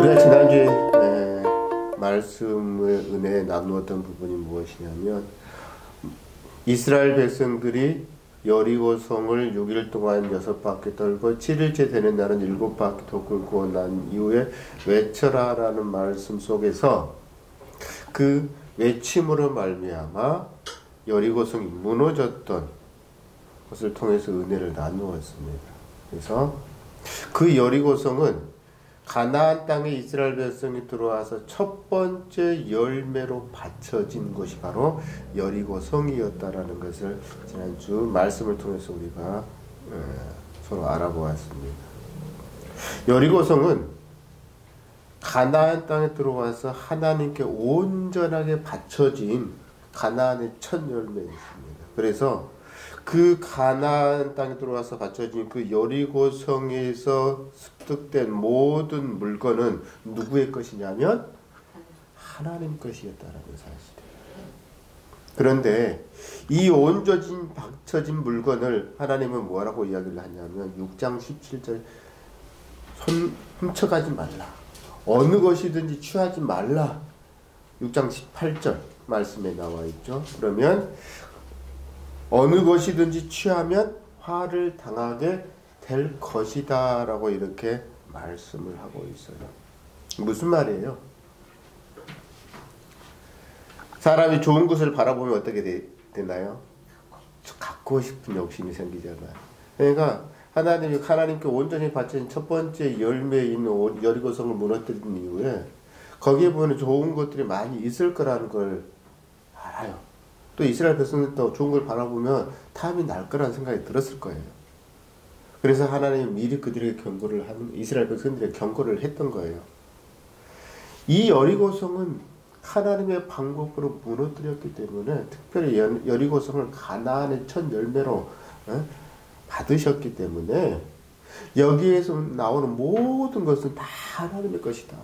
우리가 지난주에 말씀의 은혜에 나누었던 부분이 무엇이냐면, 이스라엘 백성들이 여리고성을 6일 동안 6바퀴 돌고 7일째 되는 날은 7바퀴 더 굴고 난 이후에 외쳐라라는 말씀 속에서 그 외침으로 말미암아 여리고성이 무너졌던 것을 통해서 은혜를 나누었습니다. 그래서 그 여리고성은 가나안 땅에 이스라엘 백성이 들어와서 첫 번째 열매로 바쳐진 것이 바로 여리고성이었다라는 것을 지난주 말씀을 통해서 우리가 서로 알아보았습니다. 여리고성은 가나안 땅에 들어와서 하나님께 온전하게 바쳐진 가나안의 첫 열매였습니다. 그래서 그 가나안 땅에 들어와서 바쳐진 그 여리고성에서 습득된 모든 물건은 누구의 것이냐면 하나님 것이었다라는 사실이에요. 그런데 이 온전히 바쳐진 물건을 하나님은 뭐라고 이야기를 하냐면 6장 17절 훔쳐가지 말라. 어느 것이든지 취하지 말라. 6장 18절 말씀에 나와 있죠. 그러면 어느 것이든지 취하면 화를 당하게 될 것이다 라고 이렇게 말씀을 하고 있어요. 무슨 말이에요? 사람이 좋은 것을 바라보면 어떻게 되나요? 갖고 싶은 욕심이 생기잖아요. 그러니까 하나님께 온전히 바친 첫 번째 열매인 여리고성을 무너뜨린 이후에 거기에 보면 좋은 것들이 많이 있을 거라는 걸 알아요. 또 이스라엘 백성들도 좋은 걸 바라보면 탐이 날 거라는 생각이 들었을 거예요. 그래서 하나님이 미리 그들에게 경고를 하는, 이스라엘 백성들에게 경고를 했던 거예요. 이 여리고성은 하나님의 방법으로 무너뜨렸기 때문에, 특별히 여리고성을 가나안의 첫 열매로 받으셨기 때문에 여기에서 나오는 모든 것은 다 하나님의 것이다.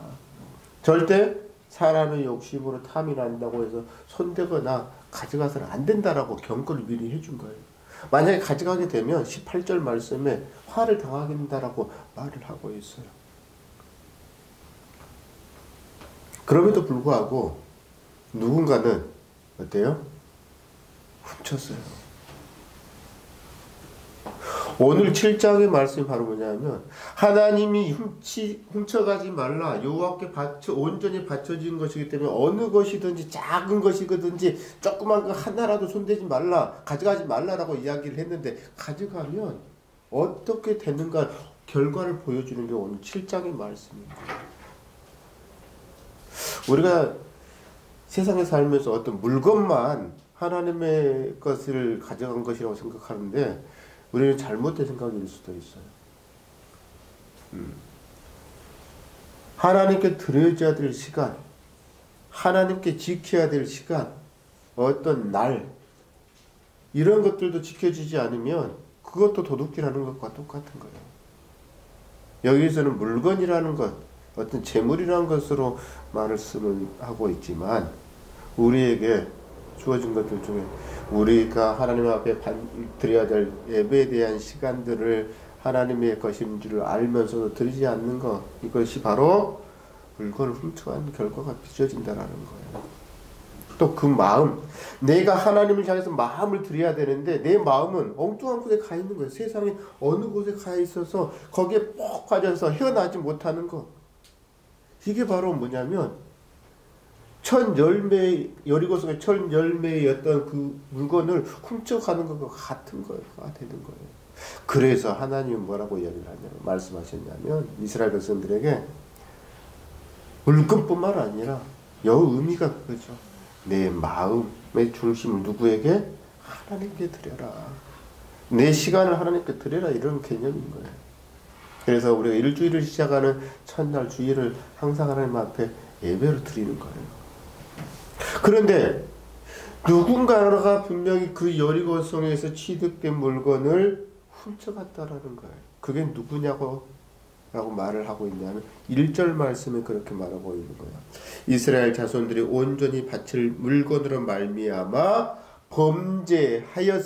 절대 사람의 욕심으로 탐이 난다고 해서 손대거나 가져가서는 안 된다라고 경고를 미리 해준 거예요. 만약에 가져가게 되면 18절 말씀에 화를 당하게 된다라고 말을 하고 있어요. 그럼에도 불구하고 누군가는 어때요? 훔쳤어요. 오늘 7장의 말씀이 바로 뭐냐면 하나님이 훔쳐가지 말라. 여호와께 온전히 바쳐진 것이기 때문에 어느 것이든지 작은 것이든지 조그만 거 하나라도 손대지 말라. 가져가지 말라라고 이야기를 했는데 가져가면 어떻게 되는가 결과를 보여주는 게 오늘 7장의 말씀입니다. 우리가 세상에 살면서 어떤 물건만 하나님의 것을 가져간 것이라고 생각하는데 우리는 잘못된 생각일 수도 있어요. 하나님께 드려져야 될 시간, 하나님께 지켜야 될 시간, 어떤 날, 이런 것들도 지켜지지 않으면 그것도 도둑질하는 것과 똑같은 거예요. 여기서는 물건이라는 것, 어떤 재물이라는 것으로 말씀을 하고 있지만 우리에게 주어진 것들 중에 우리가 하나님 앞에 드려야 될 예배에 대한 시간들을 하나님의 것인 줄 알면서도 드리지 않는 것, 이것이 바로 물건을 훔쳐간 결과가 빚어진다라는 거예요. 또 그 마음, 내가 하나님을 향해서 마음을 드려야 되는데 내 마음은 엉뚱한 곳에 가 있는 거예요. 세상에 어느 곳에 가 있어서 거기에 뻑 빠져서 헤어나지 못하는 것. 이게 바로 뭐냐면 첫 열매, 여리고성의 첫 열매였던 그 물건을 훔쳐가는 것과 같은 거가 되는 거예요. 그래서 하나님은 뭐라고 이야기를 하냐면, 말씀하셨냐면, 이스라엘 백성들에게 물건뿐만 아니라 의미가 그거죠. 내 마음의 중심을 누구에게? 하나님께 드려라. 내 시간을 하나님께 드려라. 이런 개념인 거예요. 그래서 우리가 일주일을 시작하는 첫날 주일을 항상 하나님 앞에 예배로 드리는 거예요. 그런데 누군가가 분명히 그 여리고성에서 취득된 물건을 훔쳐갔다라는 거예요. 그게 누구냐고 라고 말을 하고 있냐면 1절 말씀에 그렇게 말하고 있는 거예요. 이스라엘 자손들이 온전히 바칠 물건으로 말미암아 범죄하였으니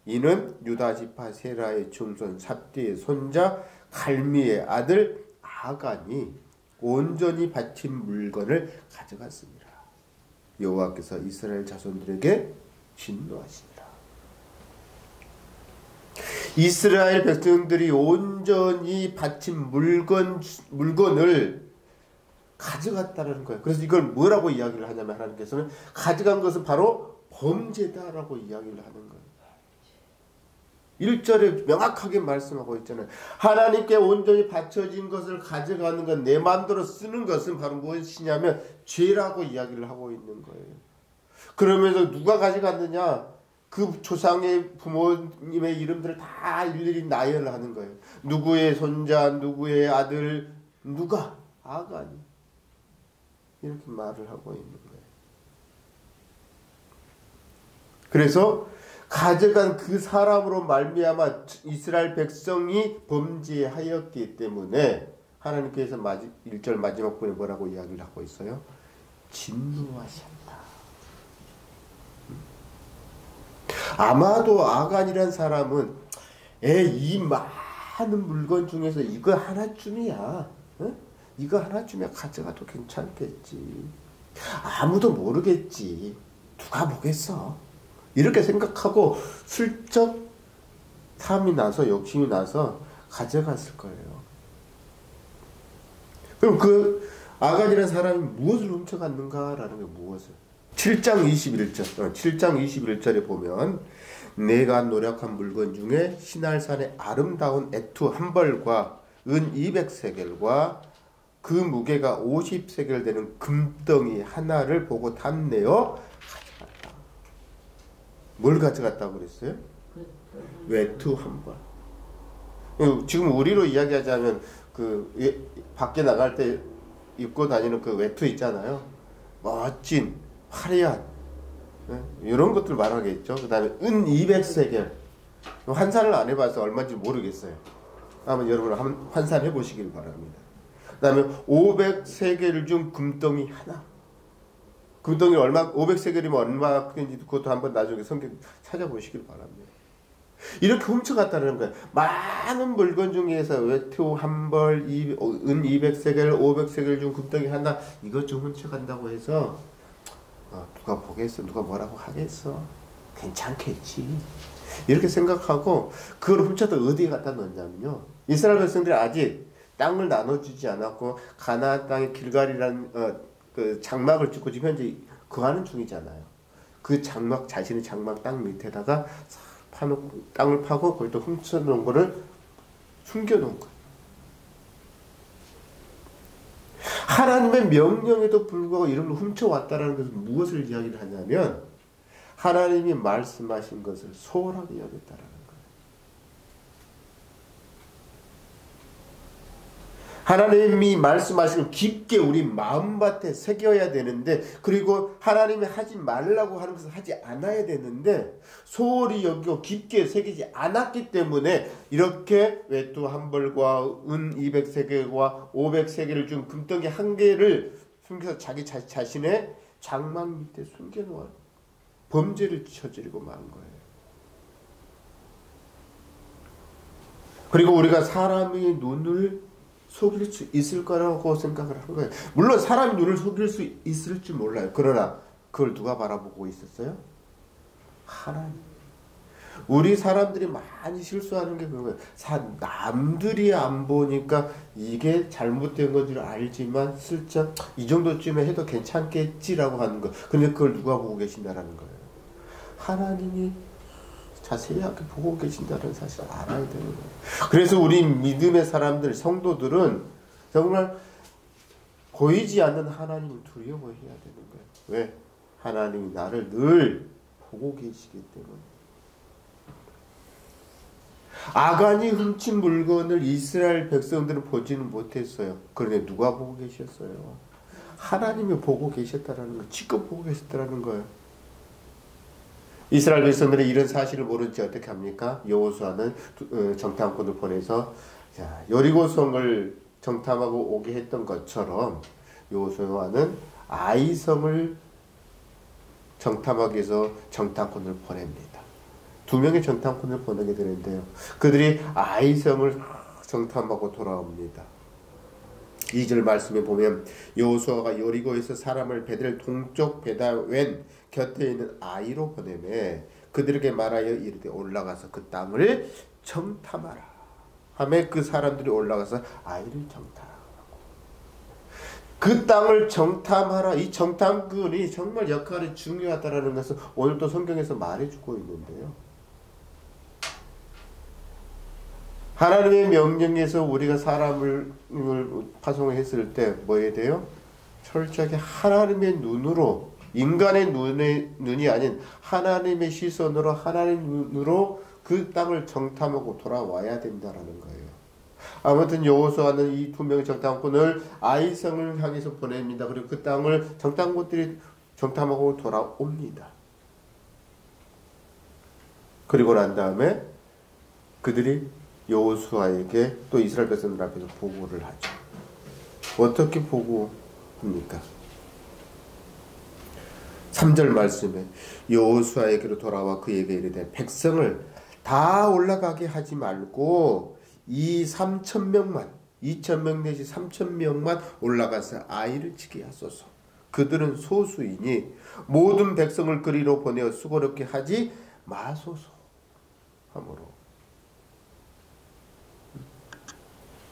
이는 유다 지파 세라의 중손 삽디의 손자 갈미의 아들 아간이 온전히 바친 물건을 가져갔습니다. 여호와께서 이스라엘 자손들에게 진노하신다. 이스라엘 백성들이 온전히 바친 물건을 가져갔다는 거예요. 그래서 이걸 뭐라고 이야기를 하냐면 하나님께서는 가져간 것은 바로 범죄다라고 이야기를 하는 거예요. 1절에 명확하게 말씀하고 있잖아요. 하나님께 온전히 바쳐진 것을 가져가는 것, 내 마음대로 쓰는 것은 바로 무엇이냐면 죄라고 이야기를 하고 있는 거예요. 그러면서 누가 가져갔느냐? 그 조상의 부모님의 이름들을 다 일일이 나열하는 거예요. 누구의 손자, 누구의 아들, 누가? 아간이. 이렇게 말을 하고 있는 거예요. 그래서 가져간 그 사람으로 말미암아 이스라엘 백성이 범죄하였기 때문에 하나님께서 1절 마지막 부분에 뭐라고 이야기를 하고 있어요? 진노하셨다. 아마도 아간이란 사람은 이 많은 물건 중에서 이거 하나쯤이야. 이거 하나쯤이야 가져가도 괜찮겠지. 아무도 모르겠지. 누가 보겠어. 이렇게 생각하고 슬쩍 탐이 나서 욕심이 나서 가져갔을 거예요. 그럼 그 아간이라는 사람이 무엇을 훔쳐갔는가라는 게 무엇을? 7장 21절에 보면 내가 노력한 물건 중에 시날산의 아름다운 애투 한 벌과 은 200세겔과 그 무게가 50세겔 되는 금덩이 하나를 보고 탐내어 가져갔다. 뭘 가져갔다고 그랬어요? 외투 한 벌. 지금 우리로 이야기하자면 밖에 나갈 때 입고 다니는 그 외투 있잖아요. 멋진 화려한 이런 것들 말하겠죠. 그 다음에 은 200세겔 환산을 안 해봐서 얼마인지 모르겠어요. 한번 여러분 환산해 보시길 바랍니다. 그 다음에 500세겔 중 금덩이 하나. 금덩이 500세겔이면 얼마 큰지 그것도 한번 나중에 성경 찾아보시길 바랍니다. 이렇게 훔쳐갔다는 거예요. 많은 물건 중에서 외투 한 벌, 은 200세겔, 500세겔 중 금덩이 하나 이것 좀 훔쳐간다고 해서 누가 보겠어? 누가 뭐라고 하겠어? 괜찮겠지. 이렇게 생각하고 그걸 훔쳐서 어디에 갖다 넣었냐면요. 이스라엘 백성들이 아직 땅을 나눠주지 않았고 가나안 땅의 길갈이라는 그 장막을 짓고 지금 현재 거하는 중이잖아요. 그 장막 자신의 장막 땅 밑에다가 땅을 파고 거기다 훔쳐놓은 거를 숨겨놓은 거예요. 하나님의 명령에도 불구하고 이런 걸 훔쳐왔다는 것은 무엇을 이야기를 하냐면 하나님이 말씀하신 것을 소홀하게 여겼다라는 거예요. 하나님이 말씀하신 걸 깊게 우리 마음밭에 새겨야 되는데 그리고 하나님이 하지 말라고 하는 것을 하지 않아야 되는데 소홀히 여기고 깊게 새기지 않았기 때문에 이렇게 외투 한 벌과 은 200세겔과 500세겔을 준 금덩이 한 개를 숨겨서 자기 자신의 장막 밑에 숨겨놓아 범죄를 저지르고 만 거예요. 그리고 우리가 사람의 눈을 속일 수 있을 거라고 생각을 한 거예요. 물론 사람 눈을 속일 수 있을지 몰라요. 그러나 그걸 누가 바라보고 있었어요? 하나님. 우리 사람들이 많이 실수하는 게 그거예요. 남들이 안 보니까 이게 잘못된 건 줄 알지만 슬쩍 이 정도쯤에 해도 괜찮겠지라고 하는 거. 근데 그걸 누가 보고 계신다라는 거예요. 하나님이 자세하게 보고 계신다는 사실을 알아야 되는 거예요. 그래서 우리 믿음의 사람들, 성도들은 정말 보이지 않는 하나님을 두려워해야 되는 거예요. 왜? 하나님이 나를 늘 보고 계시기 때문에. 아간이 훔친 물건을 이스라엘 백성들은 보지는 못했어요. 그런데 누가 보고 계셨어요? 하나님이 보고 계셨다라는 거예요. 지껏 보고 계셨다라는 거예요. 이스라엘 백성들이 이런 사실을 모른 채 어떻게 합니까? 여호수아는 정탐꾼을 보내서 여리고성을 정탐하고 오게 했던 것처럼 여호수아는 아이성을 정탐하기 위해서 정탐꾼을 보냅니다. 2명의 정탐꾼을 보내게 되는데요. 그들이 아이성을 정탐하고 돌아옵니다. 2절 말씀에 보면 여호수아가 여리고에서 사람을 베델 동쪽 베다웬 곁에 있는 아이로 보내매 그들에게 말하여 이르되 올라가서 그 땅을 정탐하라 하매 그 사람들이 올라가서 아이를 정탐하라. 그 땅을 정탐하라. 이 정탐꾼이 정말 역할이 중요하다라는 것을 오늘도 성경에서 말해주고 있는데요. 하나님의 명령에서 우리가 사람을 파송했을 때 뭐 해야 돼요? 철저하게 하나님의 눈으로, 인간의 눈이 아닌 하나님의 시선으로, 하나님의 눈으로 그 땅을 정탐하고 돌아와야 된다라는 거예요. 아무튼 여호수아는 이 두 명의 정탐꾼을 아이성을 향해서 보냅니다. 그리고 그 땅을 정탐꾼들이 정탐하고 돌아옵니다. 그리고 난 다음에 그들이 여호수아에게 또 이스라엘 백성들 앞에서 보고를 하죠. 어떻게 보고합니까? 3절 말씀에 여호수아에게로 돌아와 그에게 이르되 백성을 다 올라가게 하지 말고 이 3,000명만 2,000명 내지 3,000명만 올라가서 아이를 치게 하소서. 그들은 소수이니 모든 백성을 그리로 보내어 수고롭게 하지 마소서 하므로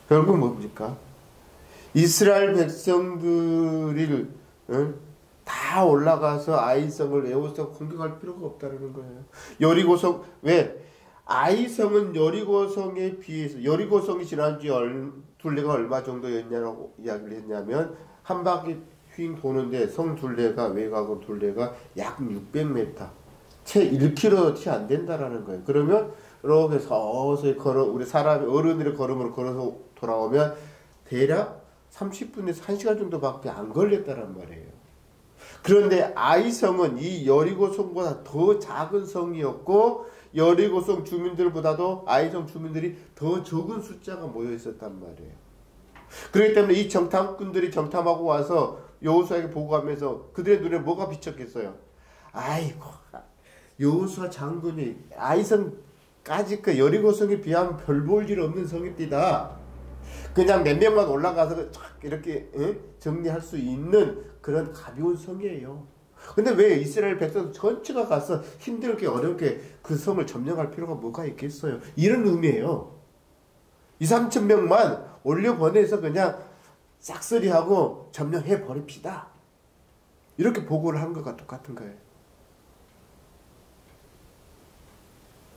결국 뭡니까? 이스라엘 백성들이 다 올라가서 아이성을 여호수아가 공격할 필요가 없다는 거예요. 여리고성 왜? 아이성은 여리고성에 비해서 여리고성이 지난주에 둘레가 얼마 정도였냐고 이야기를 했냐면 한 바퀴 휙 도는데 성 둘레가 외곽은 둘레가 약 600m 채 1km 채 안 된다라는 거예요. 그러면 이렇게 서서히 걸어 우리 사람 어른들의 걸음으로 걸어서 돌아오면 대략 30분에서 1시간 정도밖에 안 걸렸다란 말이에요. 그런데 아이성은 이 여리고성보다 더 작은 성이었고 여리고성 주민들보다도 아이성 주민들이 더 적은 숫자가 모여 있었단 말이에요. 그렇기 때문에 이 정탐꾼들이 정탐하고 와서 여호수아에게 보고하면서 그들의 눈에 뭐가 비쳤겠어요? 아이고 여호수아 장군이 아이성까지 그 여리고성에 비하면 별 볼 일 없는 성입니다. 그냥 몇 명만 올라가서 이렇게 정리할 수 있는 그런 가벼운 성이에요. 근데 왜 이스라엘 백성 전체가 가서 힘들게 어렵게 그 성을 점령할 필요가 뭐가 있겠어요? 이런 의미예요. 2,000~3,000명만 올려보내서 그냥 싹쓸이하고 점령해 버립시다. 이렇게 보고를 한 것과 똑같은 거예요.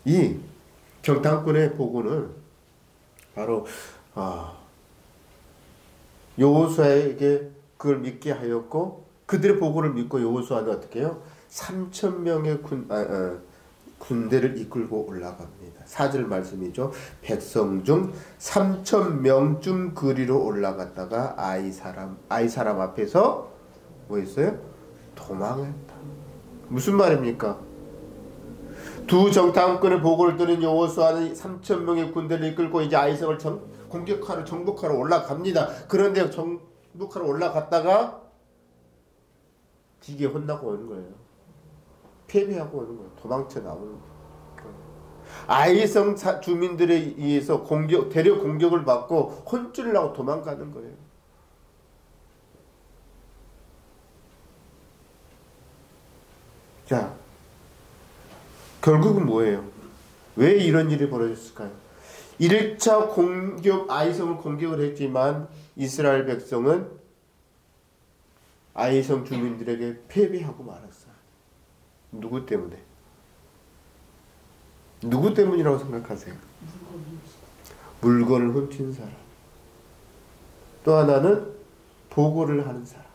이 정탐꾼의 보고는 바로 여호수아에게 그걸 믿게 하였고 그들의 보고를 믿고 여호수아는 어떻게 해요? 3,000명의 군대를 이끌고 올라갑니다. 4절 말씀이죠. 백성 중 3,000명쯤 그리로 올라갔다가 아이 사람 앞에서 뭐 했어요? 도망했다. 무슨 말입니까? 두 정탐꾼의 보고를 들은 여호수아는 3,000명의 군대를 이끌고 이제 아이성을 정복하러 올라갑니다. 그런데 정복하러 올라갔다가 기계 혼나고 오는 거예요. 패배하고 오는 거예요. 도망쳐 나오는 거예요. 아이성 주민들에 의해서 대려 공격을 받고 혼쭐을 나고 도망가는 거예요. 자, 결국은 뭐예요? 왜 이런 일이 벌어졌을까요? 1차 아이성을 공격을 했지만 이스라엘 백성은 아이성 주민들에게 패배하고 말았어요. 누구 때문에? 누구 때문이라고 생각하세요? 물건을 훔친 사람. 또 하나는 보고를 하는 사람.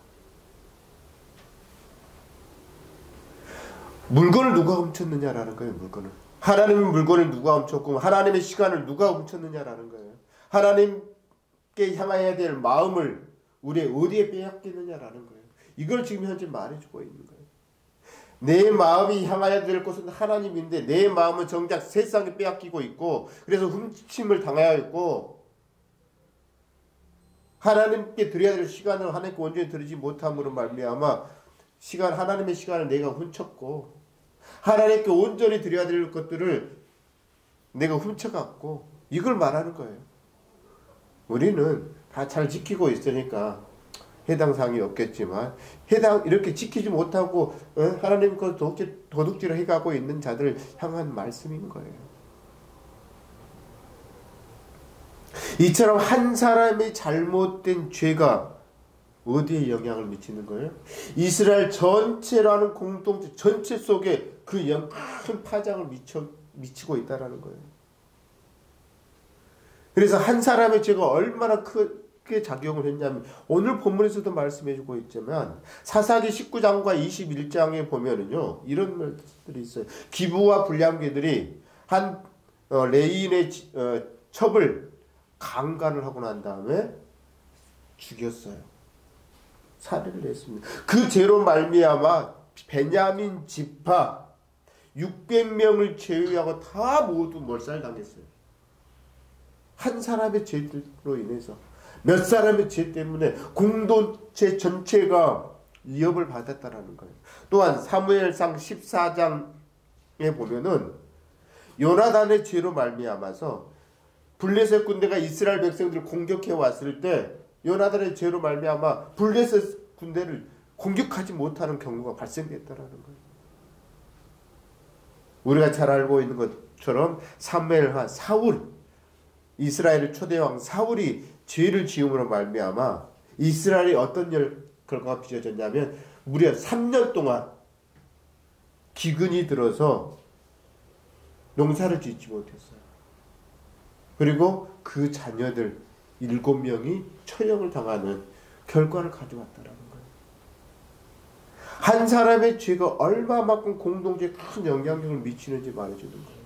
물건을 누가 훔쳤느냐라는 거예요. 물건을. 하나님의 물건을 누가 훔쳤고 하나님의 시간을 누가 훔쳤느냐라는 거예요. 하나님께 향해야 될 마음을 우리 어디에 빼앗기느냐라는 거예요. 이걸 지금 현재 말해주고 있는 거예요. 내 마음이 향해야 될 곳은 하나님인데 내 마음은 정작 세상에 빼앗기고 있고 그래서 훔침을 당하여 있고 하나님께 드려야 될 시간을 하나님께 온전히 드리지 못함으로 말미암아 하나님의 시간을 내가 훔쳤고 하나님께 온전히 드려야 될 것들을 내가 훔쳐갔고 이걸 말하는 거예요. 우리는 다 잘 지키고 있으니까 해당 사항이 없겠지만 이렇게 지키지 못하고 하나님 것 도둑질을 해가고 있는 자들을 향한 말씀인 거예요. 이처럼 한 사람의 잘못된 죄가 어디에 영향을 미치는 거예요? 이스라엘 전체라는 공동체 전체 속에 그 큰 파장을 미치고 있다는 거예요. 그래서 한 사람의 죄가 얼마나 크게 작용을 했냐면 오늘 본문에서도 말씀해주고 있지만 사사기 19장과 21장에 보면은요 이런 말들이 있어요. 기부와 불량배들이 한 레인의 첩을 강간을 하고 난 다음에 죽였어요. 살해를 했습니다. 그 죄로 말미암아 베냐민 지파 600명을 제외하고 다 모두 몰살당했어요. 한 사람의 죄로 인해서 몇 사람의 죄 때문에 공동체 전체가 위협을 받았다라는 거예요. 또한 사무엘상 14장에 보면은 요나단의 죄로 말미암아서 블레셋 군대가 이스라엘 백성들을 공격해 왔을 때 요나단의 죄로 말미암아 블레셋 군대를 공격하지 못하는 경우가 발생했다라는 거예요. 우리가 잘 알고 있는 것처럼 사무엘하 사울 이스라엘의 초대왕 사울이 죄를 지음으로 말미암아 이스라엘이 어떤 결과가 빚어졌냐면 무려 3년 동안 기근이 들어서 농사를 짓지 못했어요. 그리고 그 자녀들 7명이 처형을 당하는 결과를 가져왔다라는 거예요. 한 사람의 죄가 얼마만큼 공동체에 큰 영향력을 미치는지 말해주는 거예요.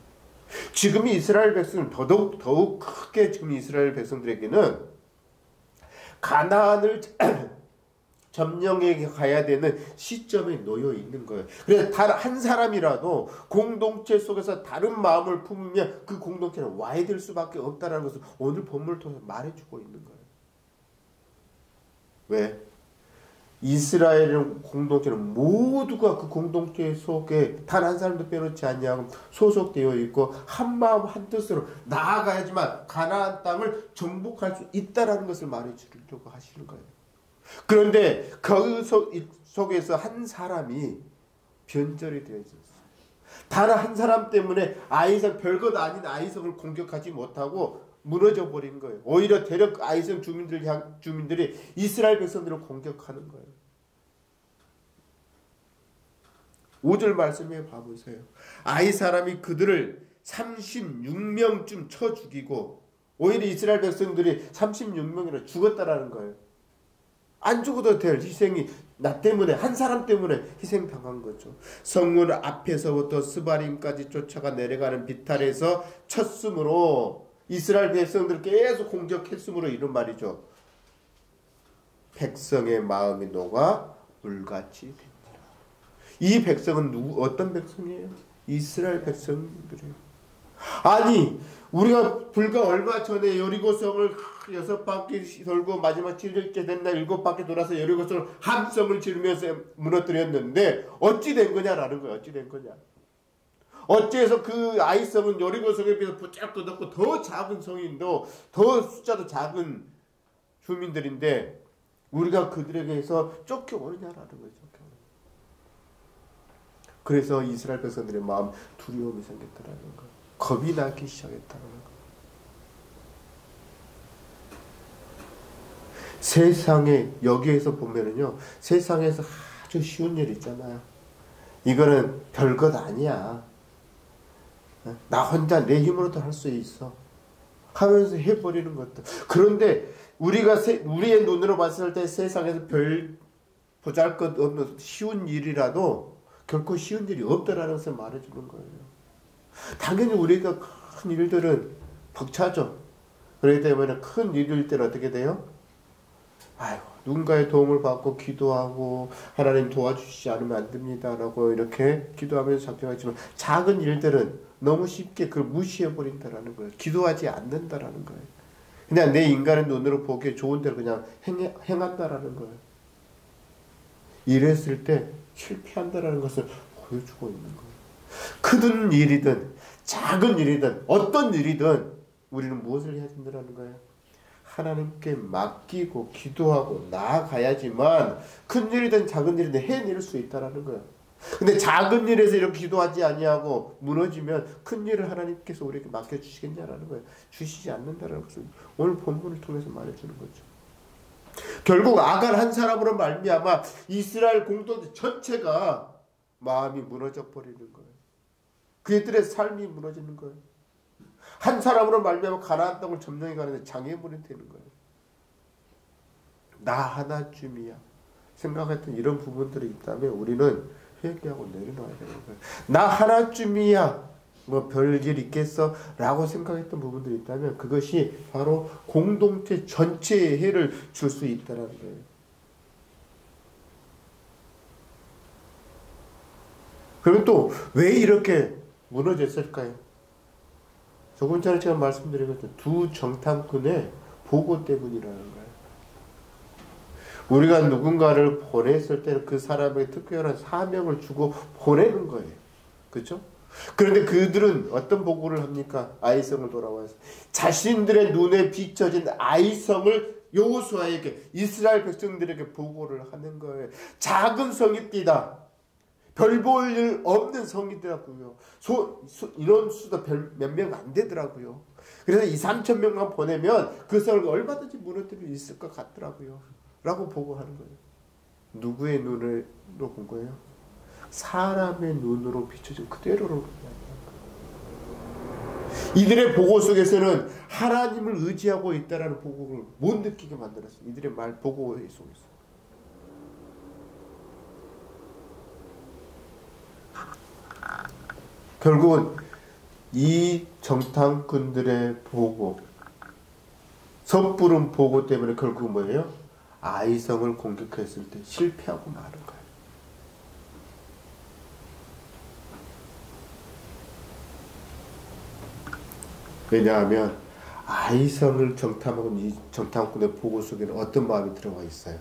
지금 이스라엘 백성은 더욱 크게 지금 이스라엘 백성들에게는 가나안을 점령해 가야 되는 시점에 놓여 있는 거예요. 그래서 단 한 사람이라도 공동체 속에서 다른 마음을 품으면 그 공동체는 와야 될 수밖에 없다는 것을 오늘 본문을 통해서 말해주고 있는 거예요. 왜? 이스라엘 공동체는 모두가 그 공동체 속에 단 한 사람도 빼놓지 않냐고 소속되어 있고 한 마음 한 뜻으로 나아가야지만 가나안 땅을 정복할 수 있다라는 것을 말해주려고 하시는 거예요. 그런데 그 속에서 한 사람이 변절이 되어 있었어요. 단 한 사람 때문에 아이성 별것 아닌 아이성을 공격하지 못하고 무너져 버린 거예요. 오히려 대략 아이성 주민들이 이스라엘 백성들을 공격하는 거예요. 5절 말씀에 봐보세요. 아이 사람이 그들을 36명쯤 쳐 죽이고 오히려 이스라엘 백성들이 36명이나 죽었다라는 거예요. 안 죽어도 될 희생이 나 때문에 한 사람 때문에 희생당한 거죠. 성문 앞에서부터 스바림까지 쫓아가 내려가는 비탈에서 쳤으므로 이스라엘 백성들을 계속 공격했으므로 이런 말이죠. 백성의 마음이 녹아 물같이 됩니다. 이 백성은 어떤 백성이에요? 이스라엘 백성들이에요. 아니 우리가 불과 얼마 전에 여리고성을 6바퀴 돌고 마지막 7일째 된 날 7바퀴 돌아서 여리고성을 함성을 지르면서 무너뜨렸는데 어찌 된 거냐라는 거예요. 어찌 된 거냐. 어째서 그 아이성은 여리고성에 비해서 부쩍 더 더 작은 성인데 더 숫자도 작은 주민들인데 우리가 그들에게서 쫓겨오느냐라는 거죠. 그래서 이스라엘 백성들의 마음 두려움이 생겼다라는 거예요. 겁이 나기 시작했다는 거예요. 세상에 여기에서 보면은요. 세상에서 아주 쉬운 일 있잖아요. 이거는 별것 아니야. 나 혼자 내 힘으로도 할 수 있어. 하면서 해버리는 것도. 그런데 우리의 눈으로 봤을 때 세상에서 별 보잘것없는 쉬운 일이라도 결코 쉬운 일이 없다라는 것을 말해주는 거예요. 당연히 우리가 큰 일들은 벅차죠. 그렇기 때문에 큰 일일 때는 어떻게 돼요? 아이고, 누군가의 도움을 받고 기도하고 하나님 도와주시지 않으면 안 됩니다 라고 이렇게 기도하면서 잡혀가지만 작은 일들은 너무 쉽게 그걸 무시해버린다라는 거예요. 기도하지 않는다라는 거예요. 그냥 내 인간의 눈으로 보기에 좋은 대로 그냥 행한다라는 거예요. 이랬을 때 실패한다라는 것을 보여주고 있는 거예요. 크든 일이든 작은 일이든 어떤 일이든 우리는 무엇을 해야 된다는 거예요? 하나님께 맡기고 기도하고 나아가야지만 큰 일이든 작은 일이든 해낼 수 있다라는 거예요. 근데 작은 일에서 이렇게 기도하지 아니하고 무너지면 큰 일을 하나님께서 우리에게 맡겨주시겠냐라는 거예요. 주시지 않는다라는 것을 오늘 본문을 통해서 말해주는 거죠. 결국 아간 한 사람으로 말미암아 이스라엘 공동체 전체가 마음이 무너져 버리는 거예요. 그들의 삶이 무너지는 거예요. 한 사람으로 말미암아 가나안 땅을 점령해 가는데 장애물이 되는 거예요. 나 하나쯤이야 생각했던 이런 부분들이 있다면 우리는 회개하고 내려놔야 되는 거예요. 나 하나쯤이야 뭐 별일 있겠어 라고 생각했던 부분들이 있다면 그것이 바로 공동체 전체에 해를 줄 수 있다는 거예요. 그러면 또 왜 이렇게 무너졌을까요? 조금 전에 제가 말씀드린 것처럼 두 정탐꾼의 보고 때문이라는 거예요. 우리가 누군가를 보냈을 때는 그 사람에게 특별한 사명을 주고 보내는 거예요. 그렇죠? 그런데 그들은 어떤 보고를 합니까? 아이성을 돌아와서 자신들의 눈에 비춰진 아이성을 여호수아에게 이스라엘 백성들에게 보고를 하는 거예요. 작은 성읍이다. 별 볼 일 없는 성이더라고요. 인원수도 몇 명 안 되더라고요. 그래서 2~3천 명만 보내면 그 성을 얼마든지 무너뜨릴 수 있을 것 같더라고요. 라고 보고하는 거예요. 누구의 눈으로 본 거예요? 사람의 눈으로 비춰진 그대로로. 이들의 보고 속에서는 하나님을 의지하고 있다라는 보고를 못 느끼게 만들었어요. 이들의 보고 속에서. 결국은 이 정탐꾼들의 보고, 섣부른 보고 때문에 결국은 뭐예요? 아이성을 공격했을 때 실패하고 마는 거예요. 왜냐하면 아이성을 정탐하고 이 정탐꾼의 보고 속에는 어떤 마음이 들어가 있어요.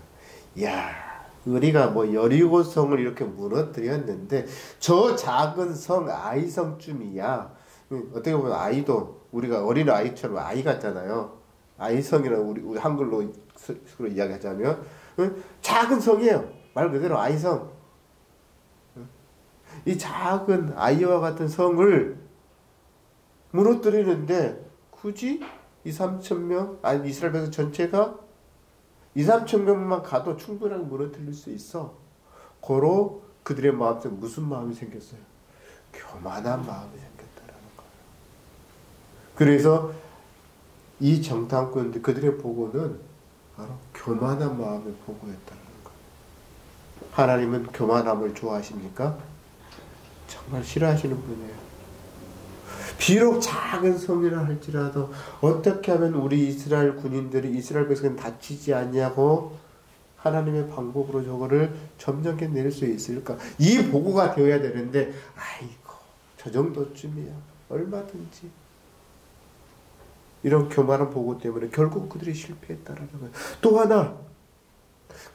야, 우리가 뭐 여리고성을 이렇게 무너뜨렸는데 저 작은 성 아이성쯤이야. 어떻게 보면 아이도 우리가 어린 아이처럼 아이 같잖아요. 아이성이라고 우리 한글로 이야기하자면 작은 성이에요. 말 그대로 아이성. 이 작은 아이와 같은 성을 무너뜨리는데 굳이 2~3천 명, 아니 이스라엘 백성 전체가 2~3천 명만 가도 충분하게 무너뜨릴 수 있어. 고로 그들의 마음속에 무슨 마음이 생겼어요? 교만한 마음이 생겼다라는 거예요. 그래서 이 정탐꾼들 그들의 보고는 바로 교만한 마음의 보고였다는 거예요. 하나님은 교만함을 좋아하십니까? 정말 싫어하시는 분이에요. 비록 작은 성이라 할지라도 어떻게 하면 우리 이스라엘 군인들이 이스라엘 백성은 다치지 않냐고 하나님의 방법으로 저거를 점령해 낼 수 있을까? 이 보고가 되어야 되는데 아이고 저 정도쯤이야 얼마든지 이런 교만한 보고 때문에 결국 그들이 실패했다라는 거예요. 또 하나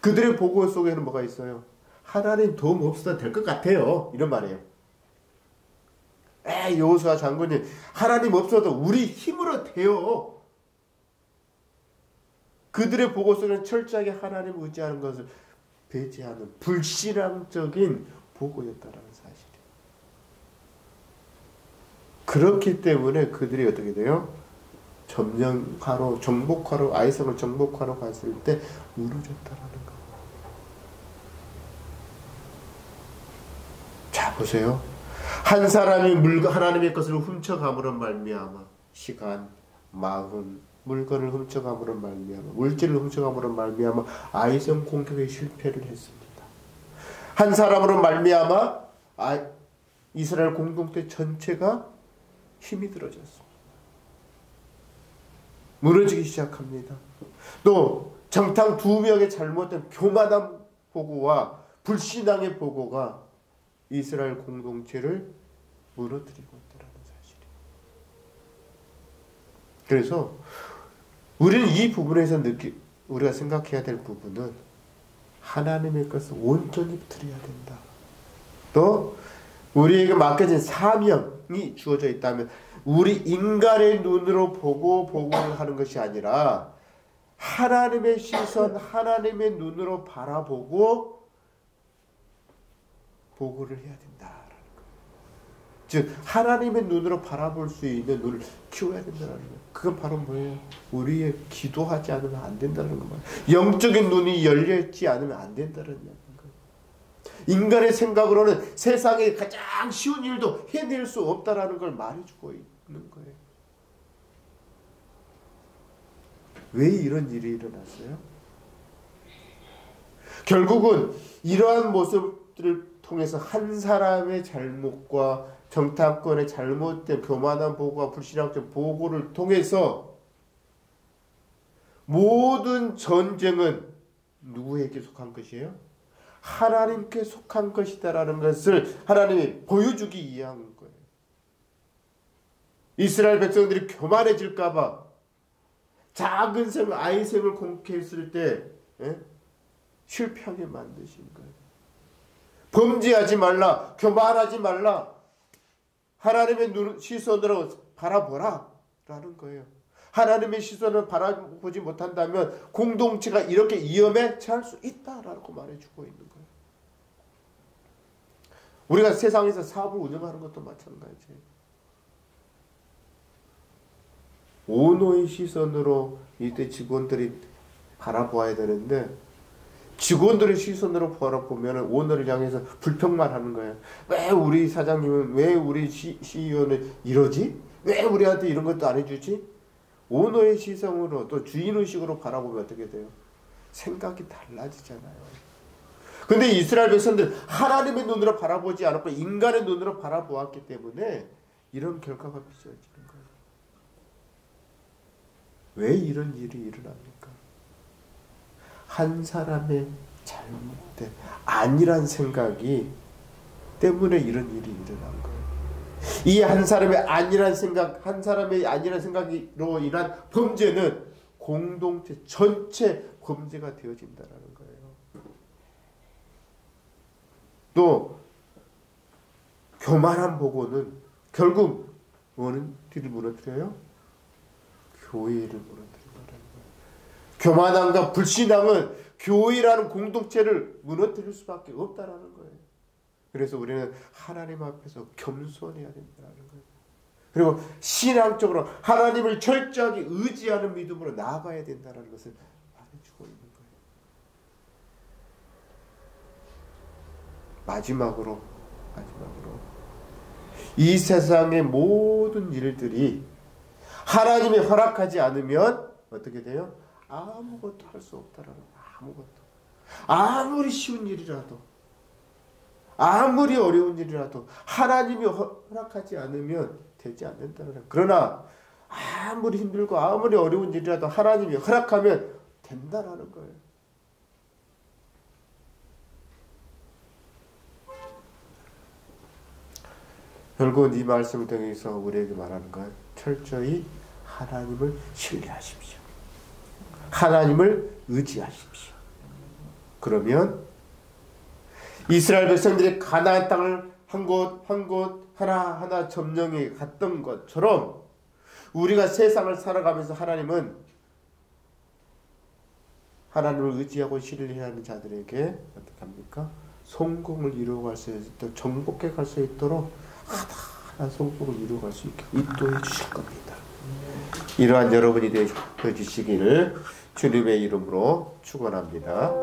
그들의 보고 속에는 뭐가 있어요? 하나님 도움 없어도 될 것 같아요. 이런 말이에요. 여호수아 장군님 하나님 없어도 우리 힘으로 돼요. 그들의 보고 속에는 철저하게 하나님을 의지하는 것을 배제하는 불신앙적인 보고였다라는 사실이에요. 그렇기 때문에 그들이 어떻게 돼요? 점령하러 정복하러 아이성을 정복하러 갔을 때 무너졌다라는 거. 자 보세요. 한 사람이 하나님의 것을 훔쳐감으로 말미암아 시간, 마음, 물건을 훔쳐감으로 말미암아 물질을 훔쳐감으로 말미암아 아이성 공격에 실패를 했습니다. 한 사람으로 말미암아 이스라엘 공동체 전체가 힘이 들어졌습니다. 무너지기 시작합니다. 또 정탐 2명의 잘못된 교만한 보고와 불신앙의 보고가 이스라엘 공동체를 무너뜨리고 있다는 사실이에요. 그래서 우리는 이 부분에서 우리가 생각해야 될 부분은 하나님의 것을 온전히 드려야 된다. 또 우리에게 맡겨진 사명이 주어져 있다면 우리 인간의 눈으로 보고를 하는 것이 아니라 하나님의 시선, 하나님의 눈으로 바라보고 보고를 해야 된다라는 거예요. 즉 하나님의 눈으로 바라볼 수 있는 눈을 키워야 된다는 거예요. 그건 바로 뭐예요? 우리의 기도하지 않으면 안 된다는 거예요. 영적인 눈이 열려있지 않으면 안 된다는 거예요. 인간의 생각으로는 세상에 가장 쉬운 일도 해낼 수 없다라는 걸 말해주고 있는 거예요. 왜 이런 일이 일어났어요? 결국은 이러한 모습들을 통해서 한 사람의 잘못과 정탐꾼의 잘못된 교만한 보고와 불신앙적 보고를 통해서 모든 전쟁은 누구에게 속한 것이에요? 하나님께 속한 것이다라는 것을 하나님이 보여주기 위한 거예요. 이스라엘 백성들이 교만해질까봐 작은 셈, 아이셈을 공격했을 때 실패하게 만드신 거예요. 범죄하지 말라, 교만하지 말라, 하나님의 시선으로 바라보라 라는 거예요. 하나님의 시선을 바라보지 못한다면 공동체가 이렇게 위험에 처할 수 있다라고 말해주고 있는 거예요. 우리가 세상에서 사업을 운영하는 것도 마찬가지예요. 오너의 시선으로 이때 직원들이 바라보아야 되는데 직원들의 시선으로 바라보면 오너를 향해서 불평만 하는 거예요. 왜 우리 사장님은, 왜 우리 CEO는 이러지? 왜 우리한테 이런 것도 안 해주지? 오너의 시선으로 또 주인의식으로 바라보면 어떻게 돼요? 생각이 달라지잖아요. 근데 이스라엘 백성들 하나님의 눈으로 바라보지 않았고 인간의 눈으로 바라보았기 때문에 이런 결과가 빚어지는 거예요. 왜 이런 일이 일어납니까? 한 사람의 잘못된 아니란 생각이 때문에 이런 일이 일어난 거예요. 이 한 사람의 아니란 생각, 한 사람의 아니란 생각으로 인한 범죄는 공동체 전체 범죄가 되어진다는 거예요. 또 교만한 보고는 결국 어디를 무너뜨려요? 교회를 무너뜨린다는 거예요. 교만함과 불신앙은 교회라는 공동체를 무너뜨릴 수밖에 없다는 거예요. 그래서 우리는 하나님 앞에서 겸손해야 된다는 거예요. 그리고 신앙적으로 하나님을 철저하게 의지하는 믿음으로 나아가야 된다는 것을 말해주고 있는 거예요. 마지막으로 이 세상의 모든 일들이 하나님이 허락하지 않으면 어떻게 돼요? 아무것도 할 수 없다라는 거예요. 아무것도. 아무리 쉬운 일이라도 아무리 어려운 일이라도 하나님이 허락하지 않으면 되지 않는다는 거예요. 그러나 아무리 힘들고 아무리 어려운 일이라도 하나님이 허락하면 된다라는 거예요. 결국은 이 말씀을 통해서 우리에게 말하는 건 철저히 하나님을 신뢰하십시오. 하나님을 의지하십시오. 그러면 이스라엘 백성들이 가나안 땅을 한 곳 한 곳 하나하나 점령해 갔던 것처럼 우리가 세상을 살아가면서 하나님은 하나님을 의지하고 신뢰하는 자들에게 어떻게 합니까? 성공을 이루어갈 수 있도록 정복해 갈 수 있도록 하나하나 성공을 이루어갈 수 있게 인도해 주실 겁니다. 이러한 여러분이 되시기를 주님의 이름으로 축원합니다.